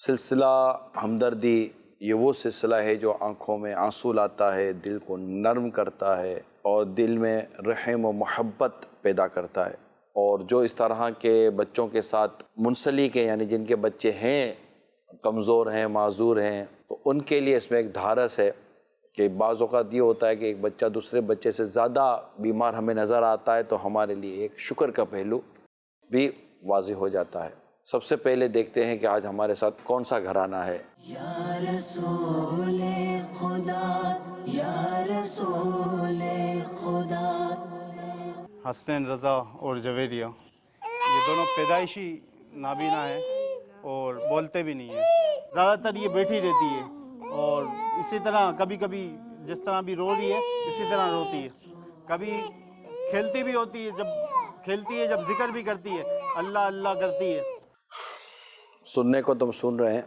سلسلہ ہمدردی یہ وہ سلسلہ ہے جو آنکھوں میں آنسو لاتا ہے، دل کو نرم کرتا ہے اور دل میں رحم و محبت پیدا کرتا ہے۔ اور جو اس طرح کے بچوں کے ساتھ منسلک ہیں، یعنی جن کے بچے ہیں کمزور ہیں، معذور ہیں، تو ان کے لیے اس میں ایک دھارس ہے کہ بعض اوقات یہ ہوتا ہے کہ ایک بچہ دوسرے بچے سے زیادہ بیمار ہمیں نظر آتا ہے، تو ہمارے لیے ایک شکر کا پہلو بھی واضح ہو جاتا ہے۔ سب سے پہلے دیکھتے ہیں کہ آج ہمارے ساتھ کون سا گھرانہ ہے۔ یا رسول خدا، یا رسول خدا۔ حسین رضا اور جویریہ، یہ دونوں پیدائشی نابینا ہیں اور بولتے بھی نہیں ہیں۔ زیادہ تر یہ بیٹھی رہتی ہے اور اسی طرح کبھی کبھی جس طرح بھی رو رہی ہے اسی طرح روتی ہے۔ کبھی کھیلتی بھی ہوتی ہے، جب کھیلتی ہے جب ذکر بھی کرتی ہے، اللہ اللہ کرتی ہے۔ سننے کو تم سن رہے ہیں،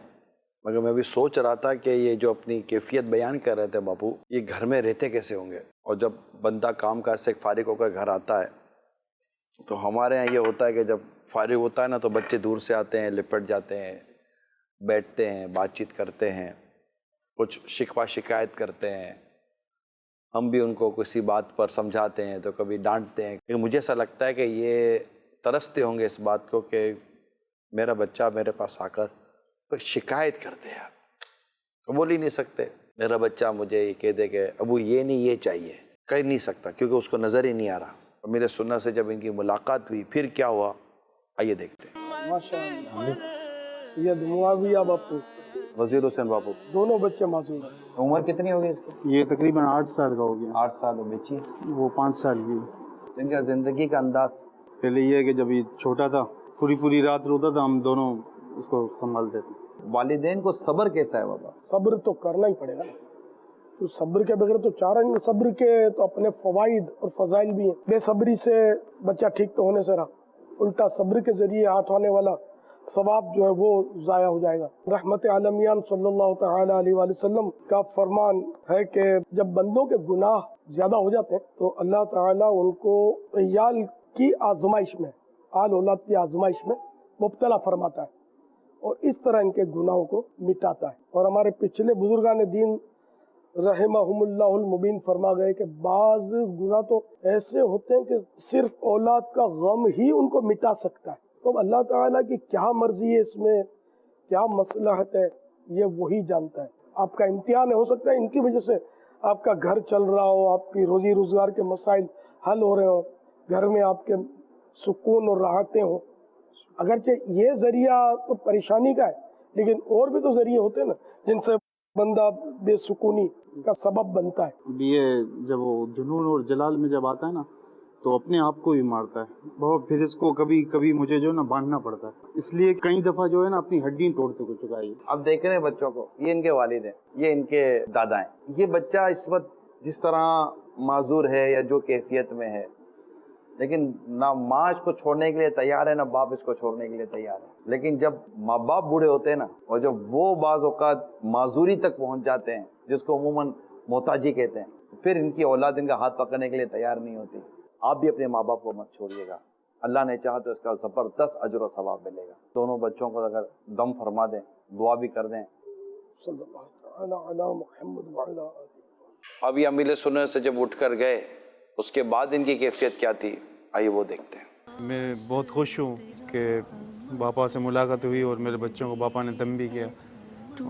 مگر میں بھی سوچ رہا تھا کہ یہ جو اپنی کیفیت بیان کر رہے تھے باپو، یہ گھر میں رہتے کیسے ہوں گے؟ اور جب بندہ کام کاج سے فارغ ہو کر گھر آتا ہے تو ہمارے یہاں یہ ہوتا ہے کہ جب فارغ ہوتا ہے نا تو بچے دور سے آتے ہیں، لپٹ جاتے ہیں، بیٹھتے ہیں، بات چیت کرتے ہیں، کچھ شکوہ شکایت کرتے ہیں، ہم بھی ان کو کسی بات پر سمجھاتے ہیں تو کبھی ڈانٹتے ہیں۔ کہ مجھے ایسا لگتا ہے کہ یہ ترستے ہوں گے اس بات کو کہ میرا بچہ میرے پاس آ کر کوئی شکایت کرتے ہیں، آپ بول ہی نہیں سکتے۔ میرا بچہ مجھے یہ کہہ دے کہ ابو یہ نہیں یہ چاہیے، کہہ نہیں سکتا کیونکہ اس کو نظر ہی نہیں آ رہا۔ اور میرے سننے سے جب ان کی ملاقات ہوئی پھر کیا ہوا، آئیے دیکھتے ہیں۔ ماشاءاللہ سید معاویہ باپو، وزیر حسین باپو، دونوں بچے معصوم ہیں۔ عمر کتنی ہوگی اس کی؟ یہ تقریباً 8 سال کا ہو گیا۔ 8 سال ہو بچی۔ وہ 5 سال کی۔ ان کا زندگی کا انداز؟ پہلے یہ ہے کہ جب یہ چھوٹا تھا پوری رات روتا تھا، ہم دونوں اس کو سنبھالتے تھے۔ والدین کو صبر کیسا ہے بابا؟ صبر تو کرنا ہی پڑے گا نا، تو صبر کے بغیر تو چارہ نہیں۔ صبر کے تو اپنے فوائد اور فضائل بھی ہیں۔ بے صبری سے بچہ ٹھیک تو ہونے سے رہا، الٹا صبر کے ذریعے ہاتھ آنے والا ثواب جو ہے وہ ضائع ہو جائے گا۔ رحمت عالمیان صلی اللہ تعالی علیہ وآلہ وسلم کا فرمان ہے کہ جب بندوں کے گناہ زیادہ ہو جاتے ہیں تو اللہ تعالیٰ ان کو عیال کی آزمائش میں، آل اولاد کی آزمائش میں مبتلا فرماتا ہے اور اس طرح ان کے گناہوں کو مٹاتا ہے۔ اور ہمارے پچھلے بزرگان دین رحمہم اللہ المبین فرما گئے کہ بعض گناہ تو ایسے ہوتے ہیں کہ صرف اولاد کا غم ہی ان کو مٹا سکتا ہے۔ تو اللہ تعالیٰ کی کیا مرضی ہے اس میں، کیا مصلحت ہے، یہ وہی جانتا ہے۔ آپ کا امتحان ہو سکتا ہے ان کی وجہ سے آپ کا گھر چل رہا ہو، آپ کی روزی روزگار کے مسائل حل ہو رہے ہوں، گھر میں آپ کے سکون اور راحتیں ہوں۔ اگرچہ یہ ذریعہ تو پریشانی کا ہے، لیکن اور بھی تو ذریعے ہوتے ہیں نا جن سے بندہ بے سکونی کا سبب بنتا ہے۔ یہ جب وہ جنون اور جلال میں جب آتا ہے نا تو اپنے آپ کو ہی مارتا ہے بہت، پھر اس کو کبھی کبھی مجھے جو ہے نا باندھنا پڑتا ہے، اس لیے کئی دفعہ جو ہے نا اپنی ہڈیاں توڑتے کو چکا ہے۔ اب دیکھ رہے ہیں بچوں کو، یہ ان کے والد ہیں، یہ ان کے دادا ہیں۔ یہ بچہ اس وقت جس طرح معذور ہے یا جو کیفیت میں ہے، لیکن نہ ماں اس کو چھوڑنے کے لیے تیار ہے نہ باپ اس کو چھوڑنے کے لیے تیار ہے۔ لیکن جب ماں باپ بوڑھے ہوتے ہیں نا، اور جب وہ بعض اوقات معذوری تک پہنچ جاتے ہیں جس کو عموماً محتاجی کہتے ہیں، پھر ان کی اولاد ان کا ہاتھ پکڑنے کے لیے تیار نہیں ہوتی۔ آپ بھی اپنے ماں باپ کو مت چھوڑیے گا، اللہ نے چاہا تو اس کا زبردست اجر و ثواب ملے گا۔ دونوں بچوں کو اگر دم فرما دیں، دعا بھی کر دیں۔ صلی اللہ تعالی علی محمد وعلی آلہ۔ اب یہ امیل سننے سے جب اٹھ کر گئے اس کے بعد ان کی کیفیت کیا تھی، آئیے وہ دیکھتے ہیں۔ میں بہت خوش ہوں کہ باپا سے ملاقات ہوئی اور میرے بچوں کو باپا نے دم بھی کیا،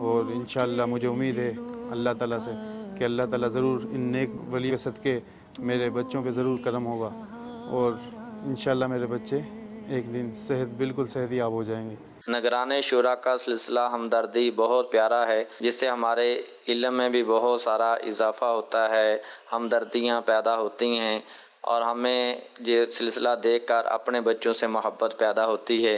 اور انشاءاللہ مجھے امید ہے اللہ تعالیٰ سے کہ اللہ تعالیٰ ضرور ان نیک ولی کے صدقے میرے بچوں پہ ضرور کرم ہوگا، اور انشاءاللہ میرے بچے ایک دن بالکل صحت یاب ہو جائیں گے۔ نگران شورا کا سلسلہ ہمدردی بہت پیارا ہے، جس سے ہمارے علم میں بھی بہت سارا اضافہ ہوتا ہے، ہمدردیاں پیدا ہوتی ہیں، اور ہمیں یہ سلسلہ دیکھ کر اپنے بچوں سے محبت پیدا ہوتی ہے۔